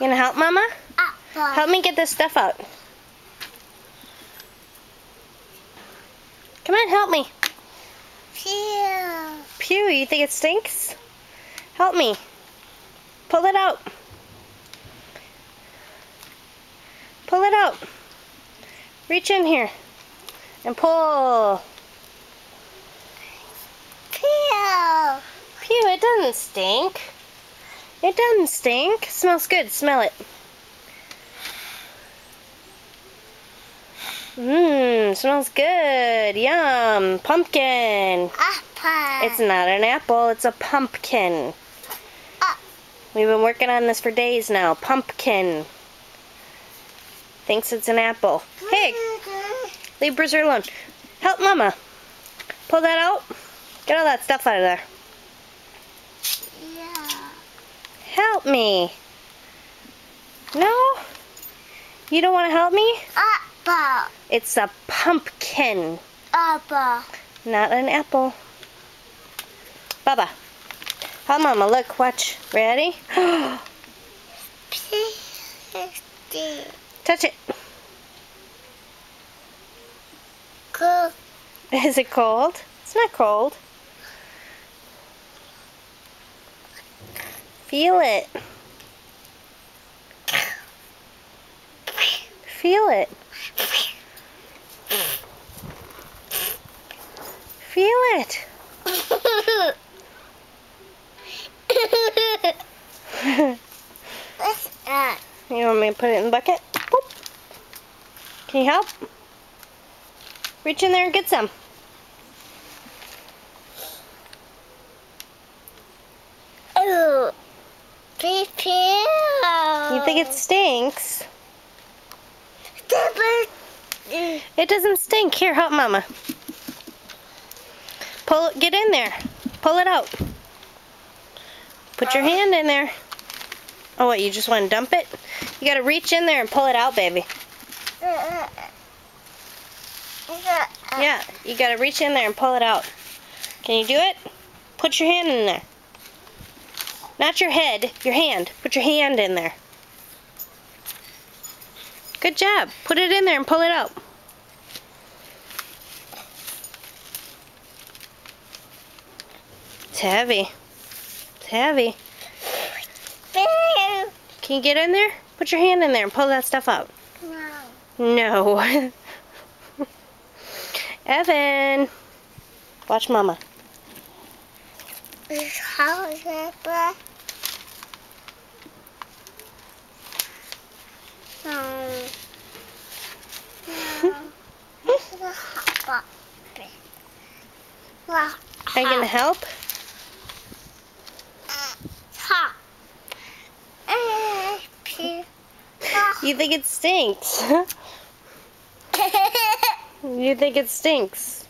You gonna help Mama? Apple. Help me get this stuff out. Come on, help me. Pew. Pew, you think it stinks? Help me. Pull it out. Pull it out. Reach in here and pull. Pew. Pew, it doesn't stink. It doesn't stink. It smells good. Smell it. Mmm, smells good. Yum. Pumpkin. Apple. It's not an apple, it's a pumpkin. We've been working on this for days now. Pumpkin. Thinks it's an apple. Hey, leave Bruiser alone. Help Mama. Pull that out. Get all that stuff out of there. Yeah. Help me. No? You don't want to help me? Apple. It's a pumpkin, Apple. not an apple. Baba. Help Mama. Look, watch. Ready? Touch it. Cool. Is it cold? It's not cold. Feel it. Feel it. Feel it. What's that? You want me to put it in the bucket? Boop. Can you help? Reach in there and get some. Ooh. Pew. You think it stinks? It doesn't stink. Here, help Mama. Pull it, get in there. Pull it out. Put your hand in there. Oh, what, you just want to dump it? You gotta reach in there and pull it out, baby. Yeah, you gotta reach in there and pull it out. Can you do it? Put your hand in there. Not your head, your hand. Put your hand in there. Good job. Put it in there and pull it out. It's heavy. It's heavy. Can you get in there? Put your hand in there and pull that stuff out. No. No. Evan. Watch Mama. How is it? No. This is a hot pocket. Well, Are you going to help? hot. Pew. You think it stinks? You think it stinks?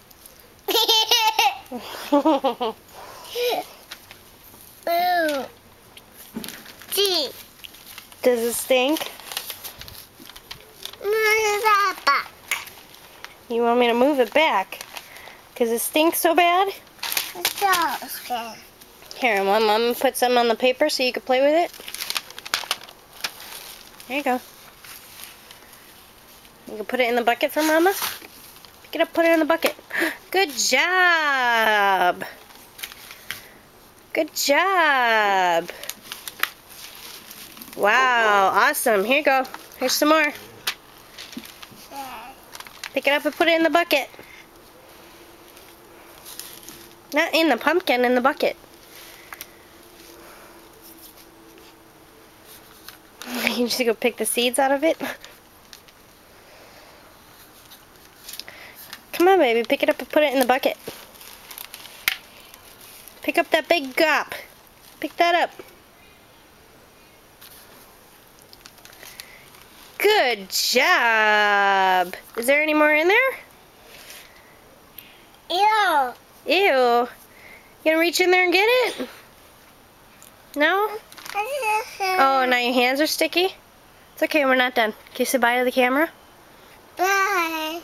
Ooh. Gee. Does it stink? Move that back. You want me to move it back? Because it stinks so bad? So scared. Here, Mom, put some on the paper so you can play with it. There you go. You can put it in the bucket for Mama. Pick it up, put it in the bucket. Good job. Good job. Wow, awesome. Here you go. Here's some more. Pick it up and put it in the bucket. Not in the pumpkin, in the bucket. You just go pick the seeds out of it. Come on, baby. Pick it up and put it in the bucket. Pick up that big gop. Pick that up. Good job. Is there any more in there? Ew. Ew. You gonna reach in there and get it? No? Oh, now your hands are sticky? It's okay, we're not done. Can you say bye to the camera? Bye.